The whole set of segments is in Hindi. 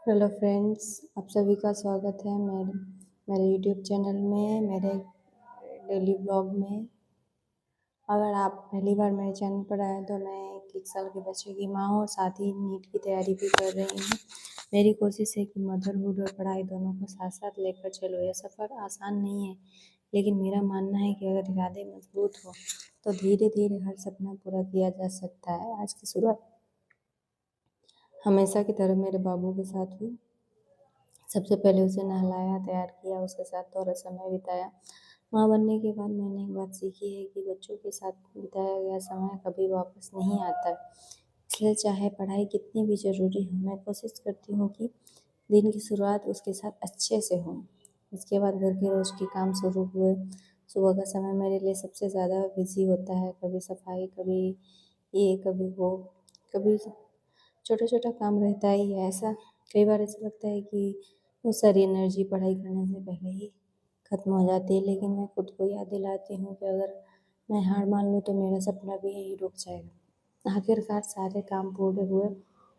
हेलो फ्रेंड्स, आप सभी का स्वागत है मेरे यूट्यूब चैनल में, मेरे डेली ब्लॉग में। अगर आप पहली बार मेरे चैनल पर आए तो मैं एक साल के बच्चे की माँ हूँ और साथ ही नीट की तैयारी भी कर रही हूँ। मेरी कोशिश है कि मदरहुड और पढ़ाई दोनों को साथ साथ लेकर चलो। यह सफ़र आसान नहीं है, लेकिन मेरा मानना है कि अगर इरादे मजबूत हो तो धीरे धीरे हर सपना पूरा किया जा सकता है। आज की शुरुआत हमेशा की तरह मेरे बाबू के साथ हुई। सबसे पहले उसे नहलाया, तैयार किया, उसके साथ थोड़ा समय बिताया। माँ बनने के बाद मैंने एक बात सीखी है कि बच्चों के साथ बिताया गया समय कभी वापस नहीं आता। इसलिए चाहे पढ़ाई कितनी भी ज़रूरी हो, मैं कोशिश करती हूँ कि दिन की शुरुआत उसके साथ अच्छे से हो। इसके बाद घर के रोज़ के काम शुरू हुए। सुबह का समय मेरे लिए सबसे ज़्यादा बिजी होता है। कभी सफाई, कभी ये, कभी वो, कभी छोटा छोटा काम रहता ही है। ऐसा कई बार ऐसा लगता है कि वो सारी एनर्जी पढ़ाई करने से पहले ही ख़त्म हो जाती है, लेकिन मैं खुद को याद दिलाती हूँ कि अगर मैं हार मान लूँ तो मेरा सपना भी यहीं रुक जाएगा। आखिरकार सारे काम पूरे हुए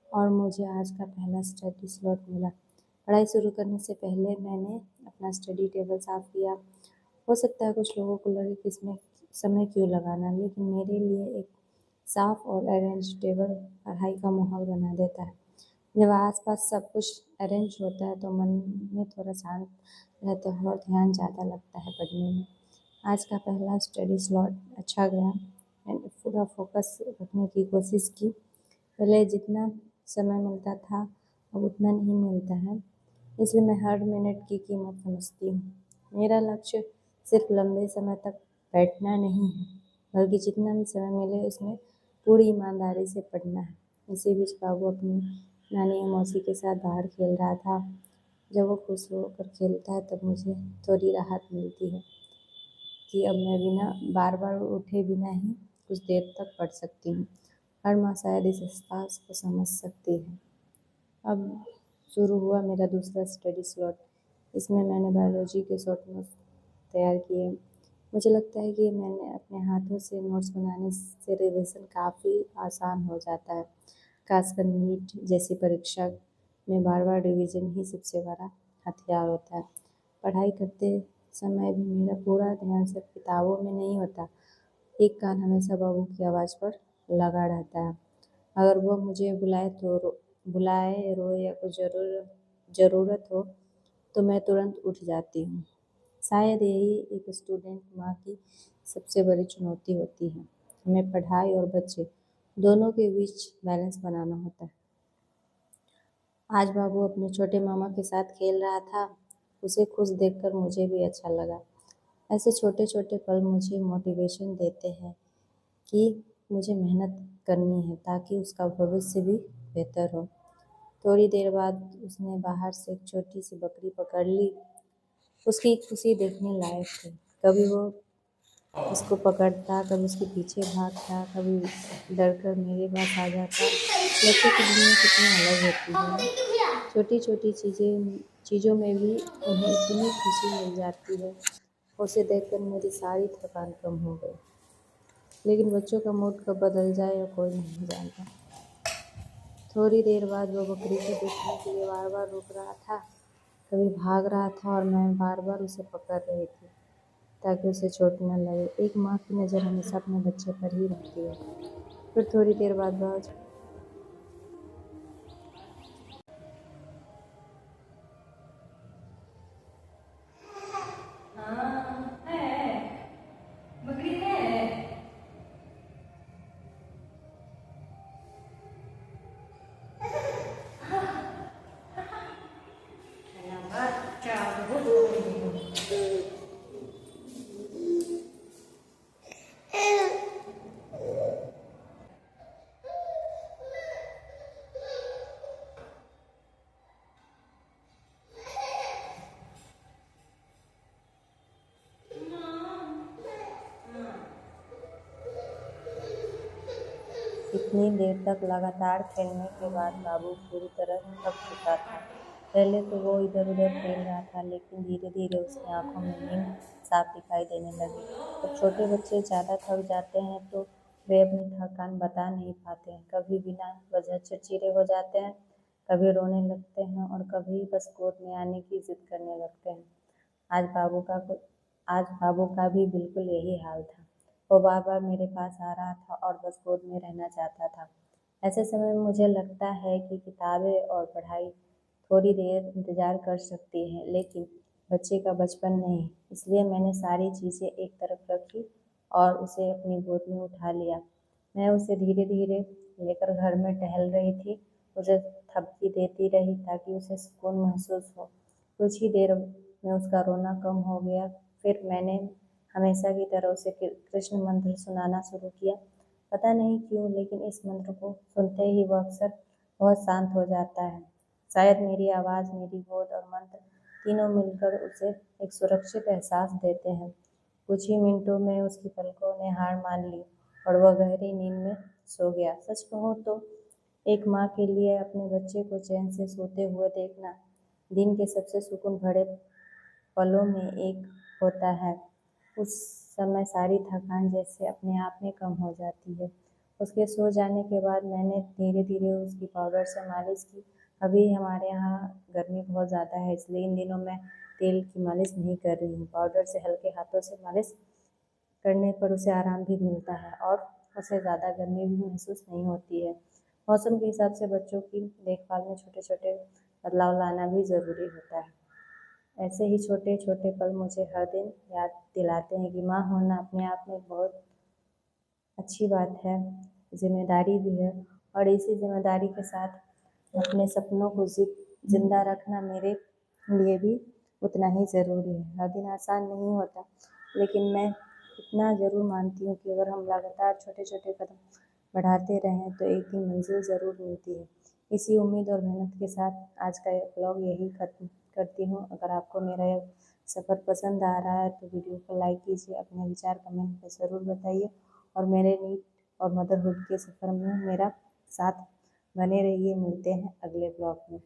और मुझे आज का पहला स्टडी स्लॉट मिला। पढ़ाई शुरू करने से पहले मैंने अपना स्टडी टेबल साफ़ किया। हो सकता है कुछ लोगों को लगे कि इसमें समय क्यों लगाना, लेकिन मेरे लिए एक साफ और अरेंज टेबल पढ़ाई का माहौल बना देता है। जब आसपास सब कुछ अरेंज होता है तो मन में थोड़ा शांत रहता है और ध्यान ज़्यादा लगता है पढ़ने में। आज का पहला स्टडी स्लॉट अच्छा गया। मैंने पूरा फोकस रखने की कोशिश की। पहले जितना समय मिलता था अब उतना नहीं मिलता है, इसलिए मैं हर मिनट की कीमत समझती हूँ। मेरा लक्ष्य सिर्फ लंबे समय तक बैठना नहीं है, बल्कि जितना भी समय मिले उसमें पूरी ईमानदारी से पढ़ना है। इसी बीच बाबू अपनी नानी या मौसी के साथ बाहर खेल रहा था। जब वो खुश होकर खेलता है तब मुझे थोड़ी राहत मिलती है कि अब मैं बिना बार बार उठे बिना ही कुछ देर तक पढ़ सकती हूँ। हर माँ शायद इस एहसास को समझ सकती है। अब शुरू हुआ मेरा दूसरा स्टडी स्लॉट। इसमें मैंने बायोलॉजी के शॉर्ट नोट्स तैयार किए। मुझे लगता है कि मैंने अपने हाथों से नोट्स बनाने से रिविज़न काफ़ी आसान हो जाता है। खासकर नीट जैसी परीक्षा में बार बार रिवीजन ही सबसे बड़ा हथियार होता है। पढ़ाई करते समय भी मेरा पूरा ध्यान सिर्फ किताबों में नहीं होता। एक कान हमेशा बाबू की आवाज़ पर लगा रहता है। अगर वो मुझे बुलाए, रोए या कुछ ज़रूरत हो तो मैं तुरंत उठ जाती हूँ। शायद यही एक स्टूडेंट माँ की सबसे बड़ी चुनौती होती है। हमें पढ़ाई और बच्चे दोनों के बीच बैलेंस बनाना होता है। आज बाबू अपने छोटे मामा के साथ खेल रहा था। उसे खुश देखकर मुझे भी अच्छा लगा। ऐसे छोटे छोटे पल मुझे मोटिवेशन देते हैं कि मुझे मेहनत करनी है ताकि उसका भविष्य भी बेहतर हो। थोड़ी देर बाद उसने बाहर से एक छोटी सी बकरी पकड़ ली। उसकी खुशी देखने लायक थी। कभी वो उसको पकड़ता, कभी उसके पीछे भागता, कभी डरकर मेरे पास आ जाता। बच्चों की दुनिया कितनी अलग होती है। छोटी छोटी चीज़ों में भी उन्हें इतनी खुशी मिल जाती है। उसे देखकर मेरी सारी थकान कम हो गई। लेकिन बच्चों का मूड कब बदल जाए या कोई नहीं जानता। थोड़ी देर बाद वो बकरी को देखने के लिए बार बार रुक रहा था। कभी भाग रहा था और मैं बार बार उसे पकड़ रही थी ताकि उसे चोट न लगे। एक माँ की नज़र हमेशा अपने बच्चे पर ही रहती है। फिर थोड़ी देर बाद वह इतनी देर तक लगातार खेलने के बाद बाबू पूरी तरह थक चुका था। पहले तो वो इधर उधर खेल रहा था, लेकिन धीरे धीरे उसकी आंखों में नींद साफ दिखाई देने लगी। जब छोटे बच्चे ज़्यादा थक जाते हैं तो वे अपनी थकान बता नहीं पाते हैं। कभी बिना वजह चिड़चिड़े हो जाते हैं, कभी रोने लगते हैं और कभी बस गोद में आने की जिद करने लगते हैं। आज बाबू का आज बाबू का भी बिल्कुल यही हाल था। वो बार बार मेरे पास आ रहा था और बस गोद में रहना चाहता था। ऐसे समय में मुझे लगता है कि किताबें और पढ़ाई थोड़ी देर इंतज़ार कर सकती है, लेकिन बच्चे का बचपन नहीं। इसलिए मैंने सारी चीज़ें एक तरफ रखी और उसे अपनी गोद में उठा लिया। मैं उसे धीरे धीरे लेकर घर में टहल रही थी। उसे थपकी देती रही ताकि उसे सुकून महसूस हो। कुछ ही देर में उसका रोना कम हो गया। फिर मैंने हमेशा की तरह उसे कृष्ण मंत्र सुनाना शुरू किया। पता नहीं क्यों, लेकिन इस मंत्र को सुनते ही वह अक्सर बहुत शांत हो जाता है। शायद मेरी आवाज़, मेरी गोद और मंत्र तीनों मिलकर उसे एक सुरक्षित एहसास देते हैं। कुछ ही मिनटों में उसकी पलकों ने हार मान ली और वह गहरी नींद में सो गया। सच कहूँ तो एक माँ के लिए अपने बच्चे को चैन से सोते हुए देखना दिन के सबसे सुकून भरे पलों में एक होता है। उस समय सारी थकान जैसे अपने आप में कम हो जाती है। उसके सो जाने के बाद मैंने धीरे धीरे उसकी पाउडर से मालिश की। अभी हमारे यहाँ गर्मी बहुत ज़्यादा है, इसलिए इन दिनों मैं तेल की मालिश नहीं कर रही हूँ। पाउडर से हल्के हाथों से मालिश करने पर उसे आराम भी मिलता है और उसे ज़्यादा गर्मी भी महसूस नहीं होती है। मौसम के हिसाब से बच्चों की देखभाल में छोटे छोटे बदलाव लाना भी ज़रूरी होता है। ऐसे ही छोटे छोटे पल मुझे हर दिन याद दिलाते हैं कि माँ होना अपने आप में बहुत अच्छी बात है, जिम्मेदारी भी है। और इसी जिम्मेदारी के साथ अपने सपनों को जिंदा रखना मेरे लिए भी उतना ही ज़रूरी है। हर दिन आसान नहीं होता, लेकिन मैं इतना ज़रूर मानती हूँ कि अगर हम लगातार छोटे छोटे कदम बढ़ाते रहें तो एक दिन मंजिल ज़रूर मिलती है। इसी उम्मीद और मेहनत के साथ आज का ये ब्लॉग यही ख़त्म करती हूँ। अगर आपको मेरा ये सफ़र पसंद आ रहा है तो वीडियो को लाइक कीजिए, अपने विचार कमेंट में ज़रूर बताइए और मेरे नीट और मदरहुड के सफ़र में मेरा साथ बने रहिए। मिलते हैं अगले ब्लॉग में।